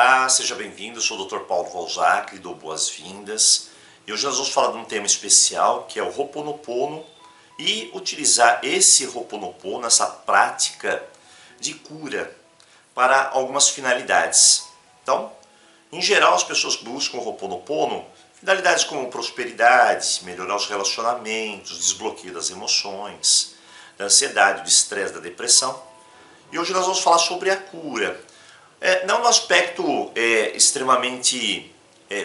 Olá, seja bem-vindo. Eu sou o Dr. Paulo Valzac, lhe dou boas-vindas. E hoje nós vamos falar de um tema especial que é o Ho'oponopono e utilizar esse Ho'oponopono, essa prática de cura para algumas finalidades. Então, em geral, as pessoas buscam o Ho'oponopono finalidades como prosperidade, melhorar os relacionamentos, desbloqueio das emoções, da ansiedade, do estresse, da depressão. E hoje nós vamos falar sobre a cura. Não no aspecto extremamente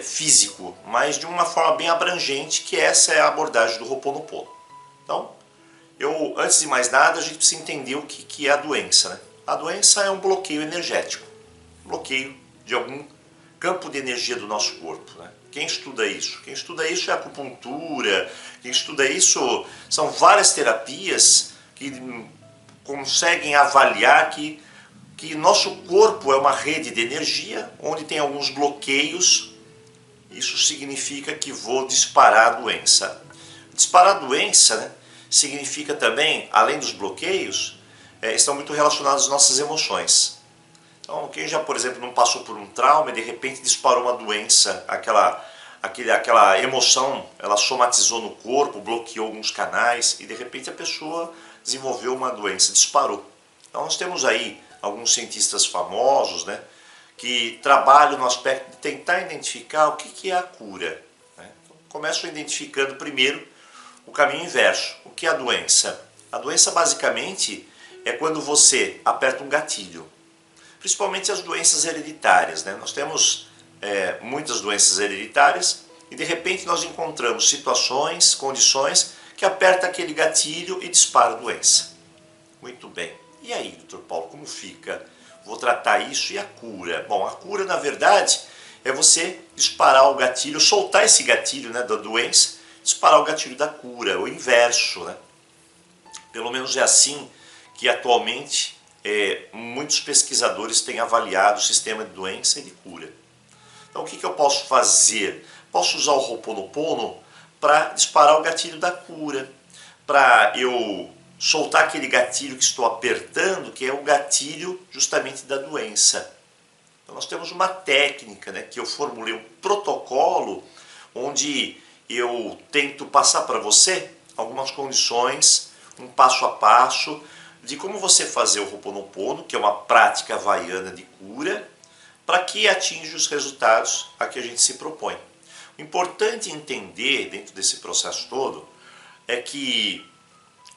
físico, mas de uma forma bem abrangente, que essa é a abordagem do Ho'oponopono. Então, antes de mais nada, a gente precisa entender o que é a doença, né? A doença é um bloqueio energético, bloqueio de algum campo de energia do nosso corpo, né? Quem estuda isso? Quem estuda isso é a acupuntura, quem estuda isso são várias terapias que conseguem avaliar que nosso corpo é uma rede de energia onde tem alguns bloqueios. Isso significa que vou disparar a doença. Disparar a doença, né, significa também, além dos bloqueios, estão muito relacionados às nossas emoções. Então, quem já, por exemplo, não passou por um trauma e de repente disparou uma doença, aquela emoção, ela somatizou no corpo, bloqueou alguns canais e de repente a pessoa desenvolveu uma doença, disparou. Então nós temos aí alguns cientistas famosos, né, que trabalham no aspecto de tentar identificar o que é a cura, né? Então, começam identificando primeiro o caminho inverso. O que é a doença? A doença basicamente é quando você aperta um gatilho, principalmente as doenças hereditárias, né? Nós temos muitas doenças hereditárias e de repente nós encontramos situações, condições que aperta aquele gatilho e dispara a doença. Muito bem. E aí, doutor Paulo, como fica? Vou tratar isso e a cura? Bom, a cura, na verdade, é você disparar o gatilho, soltar esse gatilho, né, da doença, disparar o gatilho da cura, o inverso, né? Pelo menos é assim que atualmente muitos pesquisadores têm avaliado o sistema de doença e de cura. Então, o que eu posso fazer? Posso usar o Ho'oponopono para disparar o gatilho da cura, para eu soltar aquele gatilho que estou apertando, que é o gatilho justamente da doença. Então nós temos uma técnica, né, que eu formulei um protocolo onde eu tento passar para você algumas condições, um passo a passo, de como você fazer o Ho'oponopono, que é uma prática havaiana de cura, para que atinja os resultados a que a gente se propõe. O importante entender dentro desse processo todo é que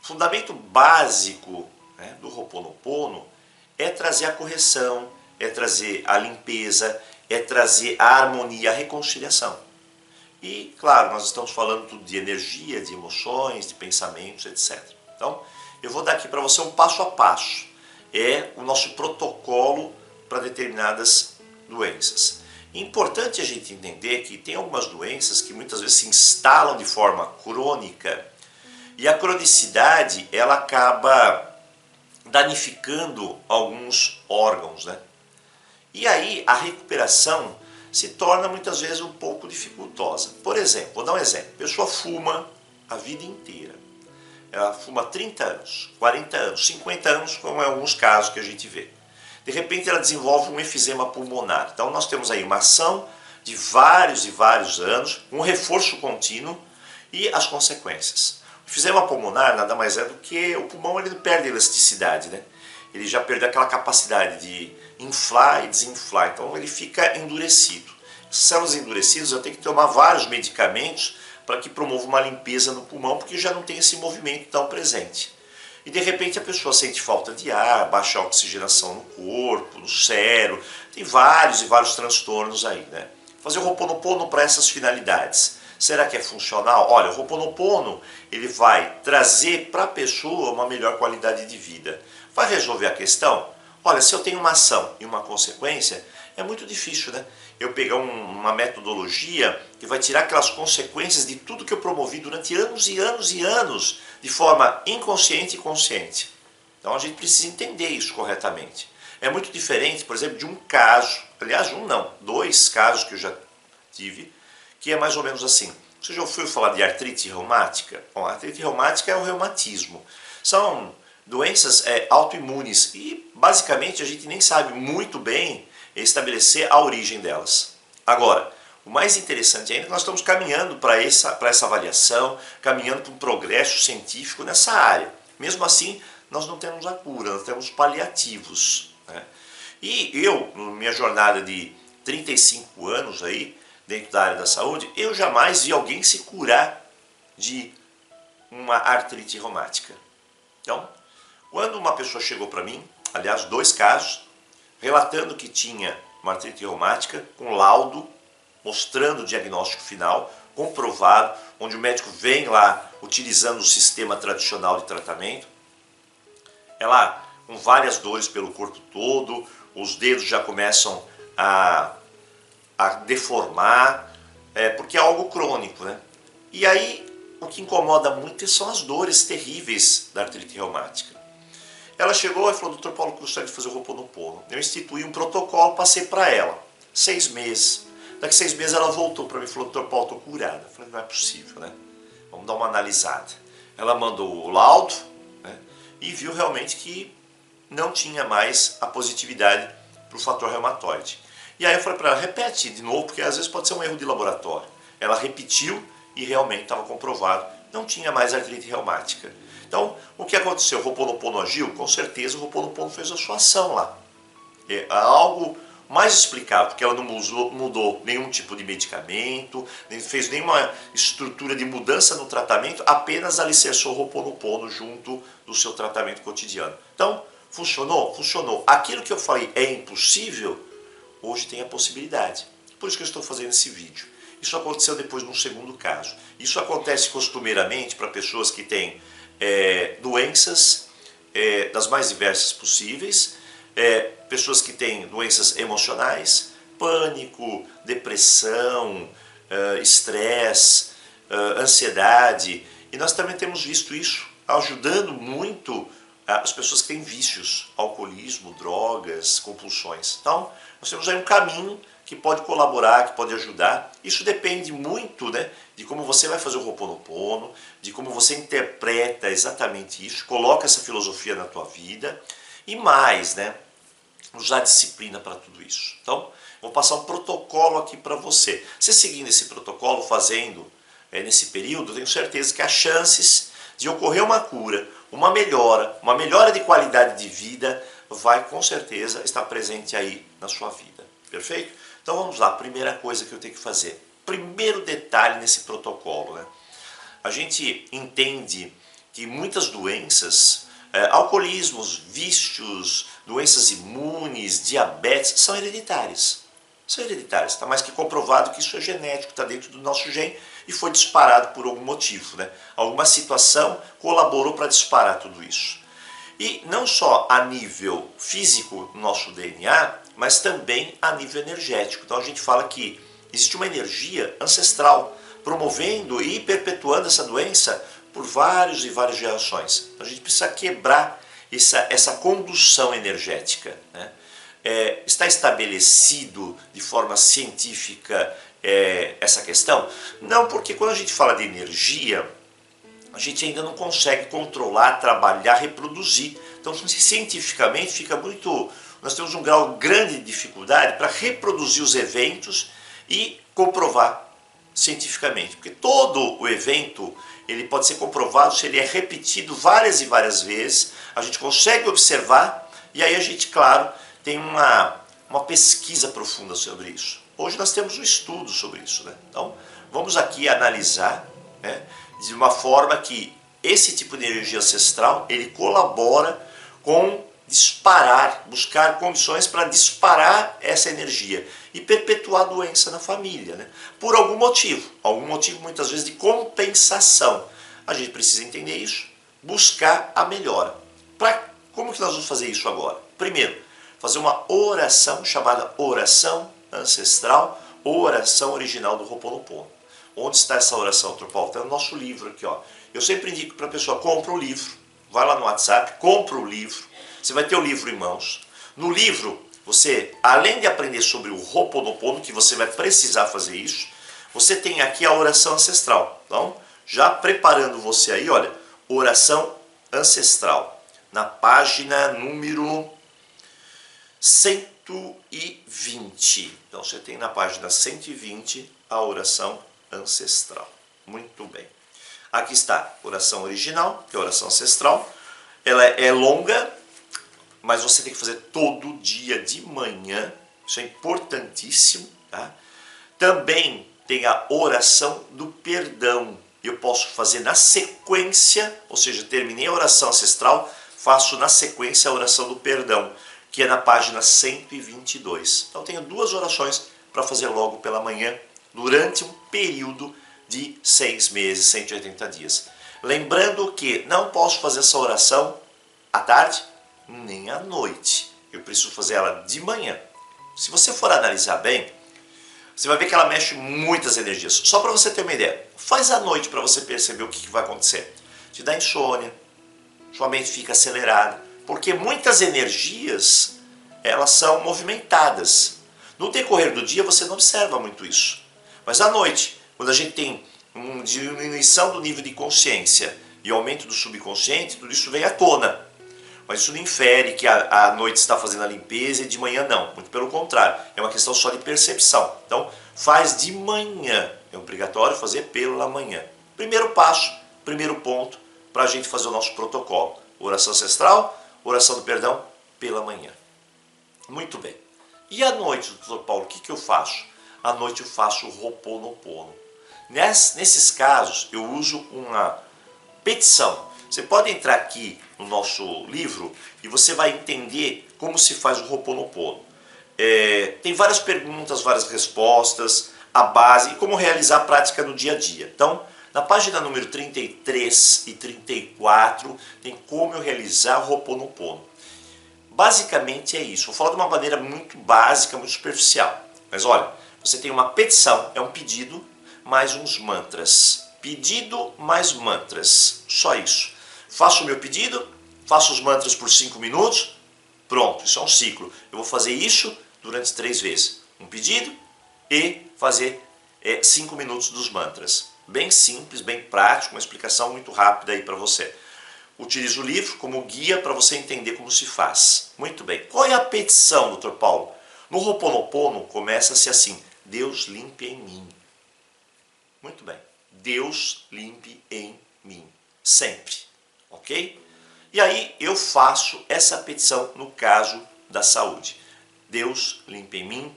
o fundamento básico, né, do Ho'oponopono é trazer a correção, é trazer a limpeza, é trazer a harmonia, a reconciliação. E, claro, nós estamos falando tudo de energia, de emoções, de pensamentos, etc. Então, eu vou dar aqui para você um passo a passo. É o nosso protocolo para determinadas doenças. É importante a gente entender que tem algumas doenças que muitas vezes se instalam de forma crônica e a cronicidade ela acaba danificando alguns órgãos, né? E aí a recuperação se torna muitas vezes um pouco dificultosa. Por exemplo, vou dar um exemplo. A pessoa fuma a vida inteira. Ela fuma 30 anos, 40 anos, 50 anos, como é alguns casos que a gente vê. De repente ela desenvolve um efizema pulmonar. Então nós temos aí uma ação de vários e vários anos, um reforço contínuo e as consequências. O efizema pulmonar nada mais é do que o pulmão, ele perde elasticidade, né? Ele já perdeu aquela capacidade de inflar e desinflar, então ele fica endurecido. Essas células endurecidas eu tenho que tomar vários medicamentos para que promova uma limpeza no pulmão, porque já não tem esse movimento tão presente. E de repente a pessoa sente falta de ar, baixa a oxigenação no corpo, no cérebro, tem vários e vários transtornos aí, né? Fazer o Ho'oponopono para essas finalidades. Será que é funcional? Olha, o Ho'oponopono ele vai trazer para a pessoa uma melhor qualidade de vida. Vai resolver a questão? Olha, se eu tenho uma ação e uma consequência, é muito difícil, né? Eu pegar uma metodologia que vai tirar aquelas consequências de tudo que eu promovi durante anos e anos e anos, de forma inconsciente e consciente. Então a gente precisa entender isso corretamente. É muito diferente, por exemplo, de um caso, aliás, um não, 2 casos que eu já tive, que é mais ou menos assim. Você já ouviu falar de artrite reumática? Bom, a artrite reumática é o reumatismo. São doenças autoimunes e basicamente a gente nem sabe muito bem estabelecer a origem delas. Agora, o mais interessante ainda é que nós estamos caminhando para essa avaliação, caminhando para um progresso científico nessa área. Mesmo assim, nós não temos a cura, nós temos paliativos, né? E eu, na minha jornada de 35 anos aí, dentro da área da saúde, eu jamais vi alguém se curar de uma artrite reumática. Então, quando uma pessoa chegou para mim, aliás, 2 casos, relatando que tinha uma artrite reumática, com laudo, mostrando o diagnóstico final, comprovado, onde o médico vem lá utilizando o sistema tradicional de tratamento, ela com várias dores pelo corpo todo, os dedos já começam a deformar, porque é algo crônico, né? E aí, o que incomoda muito são as dores terríveis da artrite reumática. Ela chegou e falou: Dr. Paulo, eu gostaria de fazer o Ho'oponopono. Eu instituí um protocolo, passei para ela, 6 meses. Daqui 6 meses ela voltou para mim e falou: Dr. Paulo, estou curada. Eu falei: não é possível, né? Vamos dar uma analisada. Ela mandou o laudo, né, e viu realmente que não tinha mais a positividade para o fator reumatoide. E aí eu falei para ela: repete de novo, porque às vezes pode ser um erro de laboratório. Ela repetiu e realmente estava comprovado, não tinha mais artrite reumática. Então, o que aconteceu? O Ho'oponopono agiu? Com certeza o Ho'oponopono fez a sua ação lá. É algo mais explicável, porque ela não mudou nenhum tipo de medicamento, nem fez nenhuma estrutura de mudança no tratamento, apenas alicerçou o Ho'oponopono junto do seu tratamento cotidiano. Então, funcionou? Funcionou. Aquilo que eu falei é impossível, hoje tem a possibilidade. Por isso que eu estou fazendo esse vídeo. Isso aconteceu depois num segundo caso. Isso acontece costumeiramente para pessoas que têm doenças das mais diversas possíveis, pessoas que têm doenças emocionais, pânico, depressão, estresse, ansiedade. E nós também temos visto isso ajudando muito as pessoas que têm vícios, alcoolismo, drogas, compulsões. Então, nós temos aí um caminho que pode colaborar, que pode ajudar. Isso depende muito, né, de como você vai fazer o Ho'oponopono, de como você interpreta exatamente isso, coloca essa filosofia na tua vida e mais, né, usar disciplina para tudo isso. Então, vou passar um protocolo aqui para você. Você seguindo esse protocolo, fazendo nesse período, tenho certeza que as chances de ocorrer uma cura, uma melhora de qualidade de vida, vai com certeza estar presente aí na sua vida. Perfeito? Então vamos lá, primeira coisa que eu tenho que fazer. Primeiro detalhe nesse protocolo, né? A gente entende que muitas doenças, alcoolismos, vícios, doenças imunes, diabetes, são hereditárias. São hereditárias, está mais que comprovado que isso é genético, está dentro do nosso gene e foi disparado por algum motivo, né? Alguma situação colaborou para disparar tudo isso. E não só a nível físico no nosso DNA, mas também a nível energético. Então a gente fala que existe uma energia ancestral promovendo e perpetuando essa doença por várias e várias gerações. Então a gente precisa quebrar essa condução energética, né? Está estabelecido de forma científica essa questão? Não, porque quando a gente fala de energia, a gente ainda não consegue controlar, trabalhar, reproduzir. Então, cientificamente, fica muito... Nós temos um grau grande de dificuldade para reproduzir os eventos e comprovar cientificamente. Porque todo o evento, ele pode ser comprovado se ele é repetido várias e várias vezes. A gente consegue observar e aí a gente, claro, tem uma pesquisa profunda sobre isso. Hoje nós temos um estudo sobre isso, né? Então, vamos aqui analisar, né, de uma forma que esse tipo de energia ancestral, ele colabora com disparar, buscar condições para disparar essa energia e perpetuar a doença na família, né? Por algum motivo muitas vezes de compensação. A gente precisa entender isso, buscar a melhora. Como que nós vamos fazer isso agora? Primeiro, fazer uma oração chamada oração ancestral ou oração original do Ho'oponopono. Onde está essa oração, Dr. Paulo? Está no nosso livro aqui, ó. Eu sempre indico para a pessoa: compra o livro, vai lá no WhatsApp, compra o livro, você vai ter o livro em mãos. No livro, você, além de aprender sobre o Ho'oponopono, que você vai precisar fazer isso, você tem aqui a oração ancestral. Então, já preparando você aí, olha, oração ancestral, na página número 100 120. Então você tem na página 120 a oração ancestral. Muito bem. Aqui está a oração original, que é a oração ancestral. Ela é longa, mas você tem que fazer todo dia de manhã. Isso é importantíssimo, tá? Também tem a oração do perdão. Eu posso fazer na sequência, ou seja, terminei a oração ancestral, faço na sequência a oração do perdão, que é na página 122. Então tenho duas orações para fazer logo pela manhã, durante um período de 6 meses, 180 dias. Lembrando que não posso fazer essa oração à tarde, nem à noite. Eu preciso fazer ela de manhã. Se você for analisar bem, você vai ver que ela mexe muitas energias. Só para você ter uma ideia, faz à noite para você perceber o que vai acontecer. Te dá insônia, sua mente fica acelerada, porque muitas energias, elas são movimentadas. No decorrer do dia você não observa muito isso. Mas à noite, quando a gente tem uma diminuição do nível de consciência e aumento do subconsciente, tudo isso vem à tona. Mas isso não infere que à noite está fazendo a limpeza e de manhã não. Muito pelo contrário, é uma questão só de percepção. Então, faz de manhã. É obrigatório fazer pela manhã. Primeiro passo, primeiro ponto para a gente fazer o nosso protocolo. Oração ancestral, oração do perdão pela manhã. Muito bem. E à noite, doutor Paulo, o que eu faço? À noite eu faço o Ho'oponopono. Nesses casos, eu uso uma petição. Você pode entrar aqui no nosso livro e você vai entender como se faz o Ho'oponopono. Tem várias perguntas, várias respostas, a base e como realizar a prática no dia a dia. Então, na página número 33 e 34, tem como eu realizar o Ho'oponopono. Basicamente é isso. Vou falar de uma maneira muito básica, muito superficial. Mas olha, você tem uma petição, é um pedido, mais uns mantras. Pedido mais mantras. Só isso. Faço o meu pedido, faço os mantras por 5 minutos, pronto, isso é um ciclo. Eu vou fazer isso durante 3 vezes. Um pedido e fazer 5 minutos dos mantras. Bem simples, bem prático, uma explicação muito rápida aí para você. Utilizo o livro como guia para você entender como se faz. Muito bem. Qual é a petição, Dr. Paulo? No Ho'oponopono começa-se assim: Deus limpe em mim. Muito bem. Deus limpe em mim. Sempre. Ok? E aí eu faço essa petição no caso da saúde. Deus limpe em mim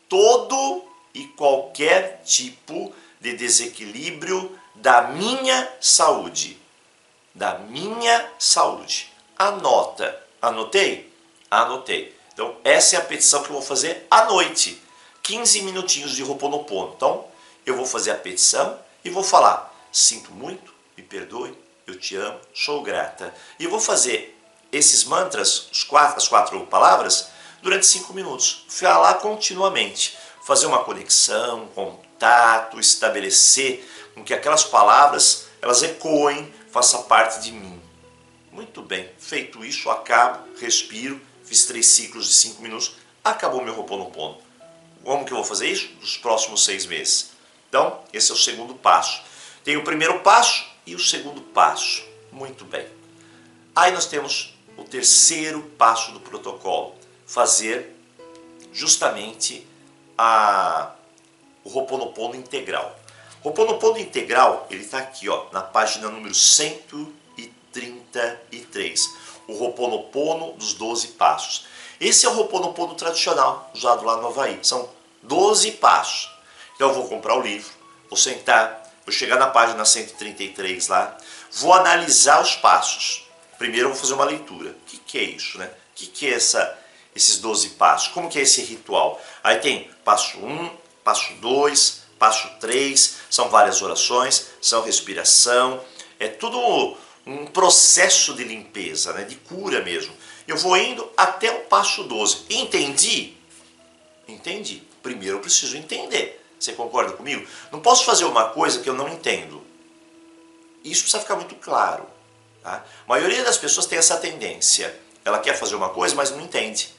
todo e qualquer tipo de desequilíbrio da minha saúde. Da minha saúde. Anota. Anotei? Anotei. Então essa é a petição que eu vou fazer à noite. 15 minutinhos de Ho'oponopono. Então eu vou fazer a petição e vou falar: sinto muito, me perdoe, eu te amo, sou grata. E eu vou fazer esses mantras, as 4 palavras, durante 5 minutos. Falar continuamente. Fazer uma conexão, um contato, estabelecer com que aquelas palavras elas ecoem, façam parte de mim. Muito bem. Feito isso, eu acabo, respiro, fiz 3 ciclos de 5 minutos, acabou meu Ho'oponopono. Como que eu vou fazer isso? Nos próximos 6 meses. Então, esse é o segundo passo. Tem o primeiro passo e o segundo passo. Muito bem. Aí nós temos o terceiro passo do protocolo. Fazer justamente o Ho'oponopono integral. O Ho'oponopono integral, ele está aqui, ó, na página número 133. O Ho'oponopono dos 12 passos. Esse é o Ho'oponopono tradicional, usado lá no Havaí. São 12 passos. Então eu vou comprar o livro, vou sentar, vou chegar na página 133 lá, vou analisar os passos. Primeiro eu vou fazer uma leitura. O que é isso, né? O que é esses 12 passos? Como que é esse ritual? Aí tem passo 1, passo 2, passo 3, são várias orações, são respiração, é tudo um processo de limpeza, né? De cura mesmo. Eu vou indo até o passo 12. Entendi? Entendi. Primeiro eu preciso entender. Você concorda comigo? Não posso fazer uma coisa que eu não entendo. Isso precisa ficar muito claro. Tá? A maioria das pessoas tem essa tendência. Ela quer fazer uma coisa, mas não entende.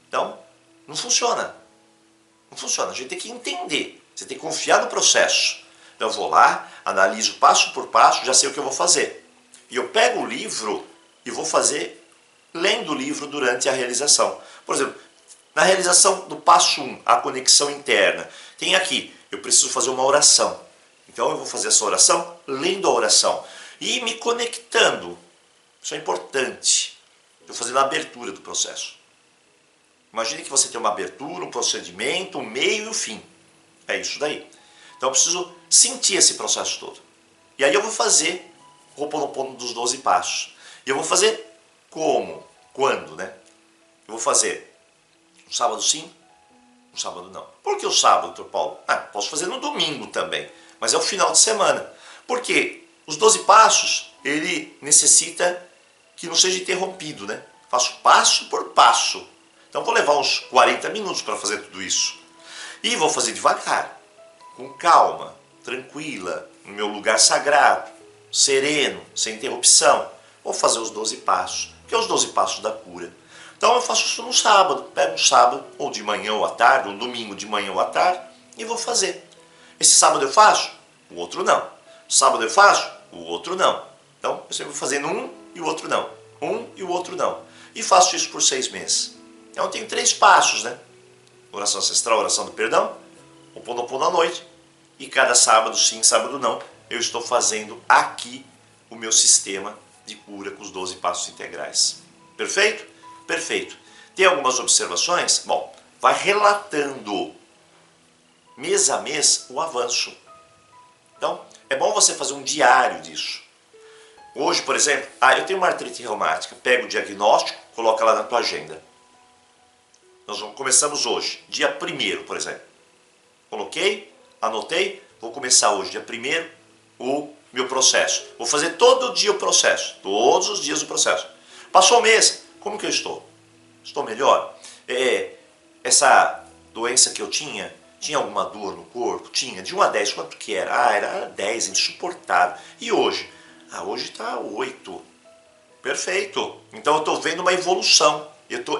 Então, não funciona. Não funciona. A gente tem que entender. Você tem que confiar no processo. Então eu vou lá, analiso passo por passo, já sei o que eu vou fazer. E eu pego o livro e vou fazer lendo o livro durante a realização. Por exemplo, Na realização do passo 1, a conexão interna, tem aqui, eu preciso fazer uma oração. Então eu vou fazer essa oração lendo a oração e me conectando. Isso é importante. Estou fazendo a abertura do processo. Imagine que você tem uma abertura, um procedimento, um meio e o fim. É isso daí. Então eu preciso sentir esse processo todo. E aí eu vou fazer o Ho'oponopono dos 12 passos. E eu vou fazer como? Quando, né? Eu vou fazer um sábado sim, um sábado não. Por que o sábado, Dr. Paulo? Posso fazer no domingo também, mas é o final de semana. Porque os 12 passos, ele necessita que não seja interrompido, né? Faço passo por passo. Então vou levar uns 40 minutos para fazer tudo isso. E vou fazer devagar, com calma, tranquila, no meu lugar sagrado, sereno, sem interrupção. Vou fazer os 12 passos, que é os 12 passos da cura. Então eu faço isso no sábado, pego um sábado, ou de manhã ou à tarde, um domingo de manhã ou à tarde, e vou fazer. Esse sábado eu faço, o outro não. Sábado eu faço, o outro não. Então eu sempre vou fazendo um e o outro não. Um e o outro não. E faço isso por 6 meses. Então eu tenho 3 passos, né? Oração ancestral, oração do perdão, Ho'oponopono à noite, e cada sábado sim, sábado não, eu estou fazendo aqui o meu sistema de cura com os 12 passos integrais. Perfeito? Perfeito. Tem algumas observações? Bom, vai relatando mês a mês o avanço. Então, é bom você fazer um diário disso. Hoje, por exemplo, eu tenho uma artrite reumática. Pega o diagnóstico, coloca lá na tua agenda. Nós começamos hoje, dia 1º, por exemplo. Coloquei, anotei, vou começar hoje, dia 1º, o meu processo. Vou fazer todo dia o processo, todos os dias o processo. Passou o mês, como que eu estou? Estou melhor? Essa doença que eu tinha alguma dor no corpo? Tinha. De 1 a 10, quanto que era? Era 10, insuportável. E hoje? Hoje está 8. Perfeito. Então eu estou vendo uma evolução.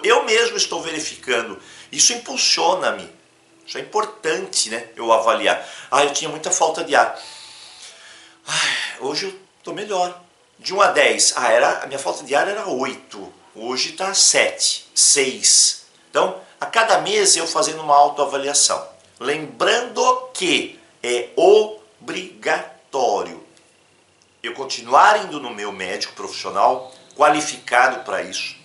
Eu mesmo estou verificando. Isso impulsiona-me. Isso é importante, né? Eu avaliar. Eu tinha muita falta de ar. Hoje eu estou melhor. De 1 a 10, a minha falta de ar era 8. Hoje está 7, 6. Então, a cada mês eu fazendo uma autoavaliação. Lembrando que é obrigatório eu continuar indo no meu médico profissional, qualificado para isso,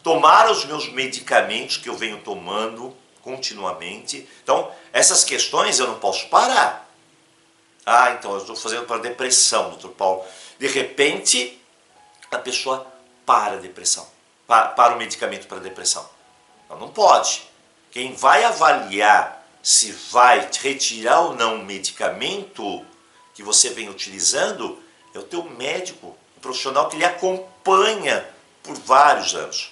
tomar os meus medicamentos que eu venho tomando continuamente. Então, essas questões eu não posso parar. Então eu estou fazendo para depressão, Dr. Paulo. De repente, a pessoa para a depressão, para o medicamento para a depressão. Não pode. Quem vai avaliar se vai retirar ou não o medicamento que você vem utilizando é o teu médico, o profissional que lhe acompanha por vários anos.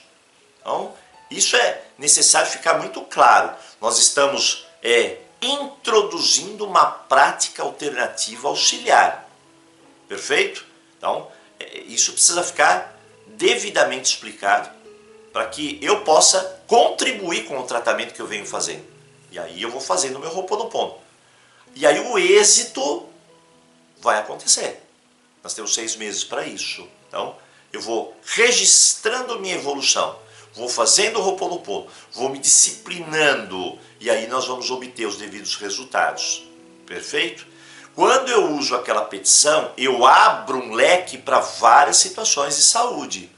Então, isso é necessário ficar muito claro. Nós estamos introduzindo uma prática alternativa auxiliar. Perfeito? Então, isso precisa ficar devidamente explicado para que eu possa contribuir com o tratamento que eu venho fazendo. E aí eu vou fazendo o meu Ho'oponopono. E aí o êxito vai acontecer. Nós temos 6 meses para isso. Então, eu vou registrando minha evolução. Vou fazendo o Ho'oponopono. Vou me disciplinando. E aí nós vamos obter os devidos resultados. Perfeito? Quando eu uso aquela petição, eu abro um leque para várias situações de saúde.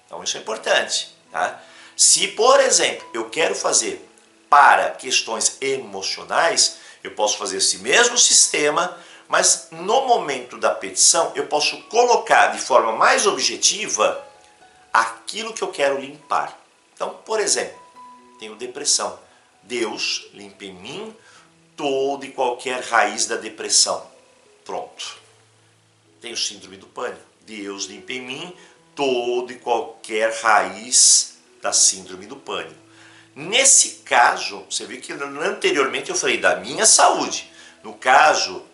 Então isso é importante. Tá? Se, por exemplo, eu quero fazer para questões emocionais, eu posso fazer esse mesmo sistema, mas no momento da petição eu posso colocar de forma mais objetiva aquilo que eu quero limpar. Então, por exemplo, tenho depressão. Deus, limpa em mim toda e qualquer raiz da depressão. Pronto. Tenho síndrome do pânico. Deus, limpa em mim toda e qualquer raiz da síndrome do pânico. Nesse caso, você viu que anteriormente eu falei da minha saúde. No caso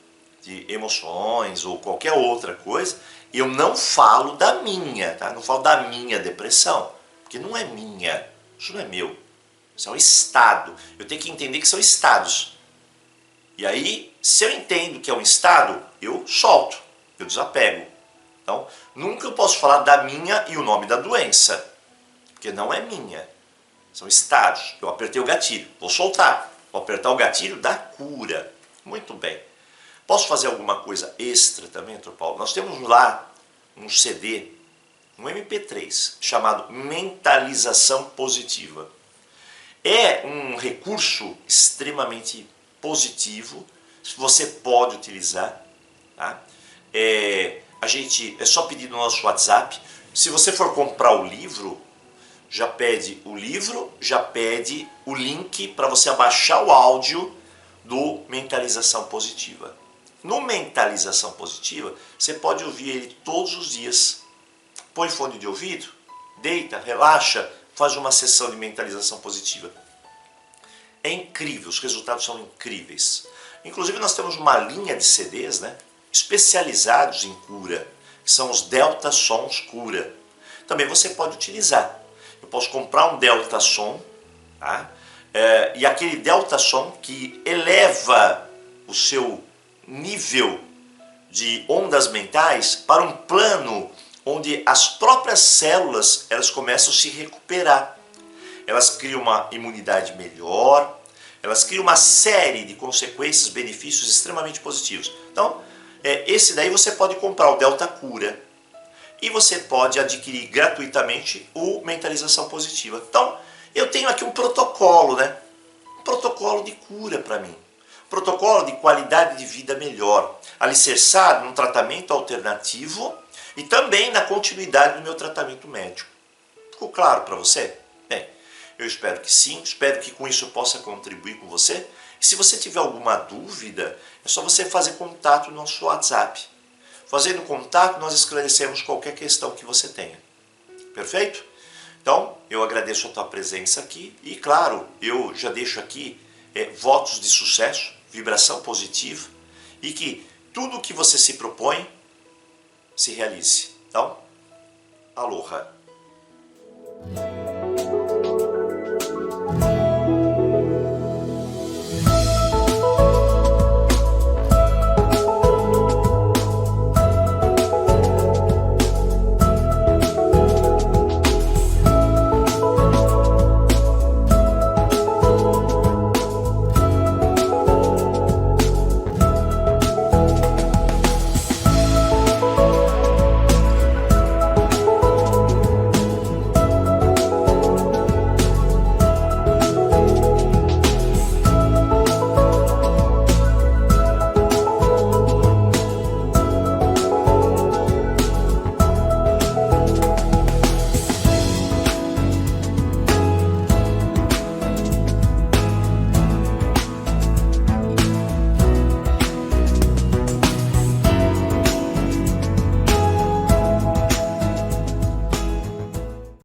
de emoções ou qualquer outra coisa, eu não falo da minha, tá? Não falo da minha depressão, porque não é minha, isso não é meu. Isso é um estado. Eu tenho que entender que são estados. E aí, se eu entendo que é um estado, eu solto, eu desapego. Então, nunca eu posso falar da minha e o nome da doença, porque não é minha. São estágios. Eu apertei o gatilho, vou soltar. Vou apertar o gatilho da cura. Muito bem. Posso fazer alguma coisa extra também, Dr. Paulo? Nós temos lá um CD, um MP3, chamado Mentalização Positiva. É um recurso extremamente positivo, você pode utilizar. Tá? É só pedir no nosso WhatsApp. Se você for comprar o livro, já pede o livro, já pede o link para você abaixar o áudio do Mentalização Positiva. No Mentalização Positiva, você pode ouvir ele todos os dias. Põe fone de ouvido, deita, relaxa, faz uma sessão de mentalização positiva. É incrível, os resultados são incríveis. Inclusive nós temos uma linha de CDs, né, especializados em cura, que são os Delta Sons Cura. Também você pode utilizar. Eu posso comprar um Delta Som, tá? E aquele Delta Som que eleva o seu nível de ondas mentais para um plano onde as próprias células elas começam a se recuperar. Elas criam uma imunidade melhor, elas criam uma série de consequências, benefícios extremamente positivos. Então, esse daí você pode comprar o Delta Cura e você pode adquirir gratuitamente o Mentalização Positiva. Então, eu tenho aqui um protocolo, né? Um protocolo de cura para mim. Protocolo de qualidade de vida melhor, alicerçado num tratamento alternativo e também na continuidade do meu tratamento médico. Ficou claro para você? Bem, eu espero que sim, espero que com isso eu possa contribuir com você. E se você tiver alguma dúvida, é só você fazer contato no nosso WhatsApp. Fazendo contato, nós esclarecemos qualquer questão que você tenha. Perfeito? Então, eu agradeço a tua presença aqui e, claro, eu já deixo aqui votos de sucesso, vibração positiva e que tudo o que você se propõe se realize. Então, aloha!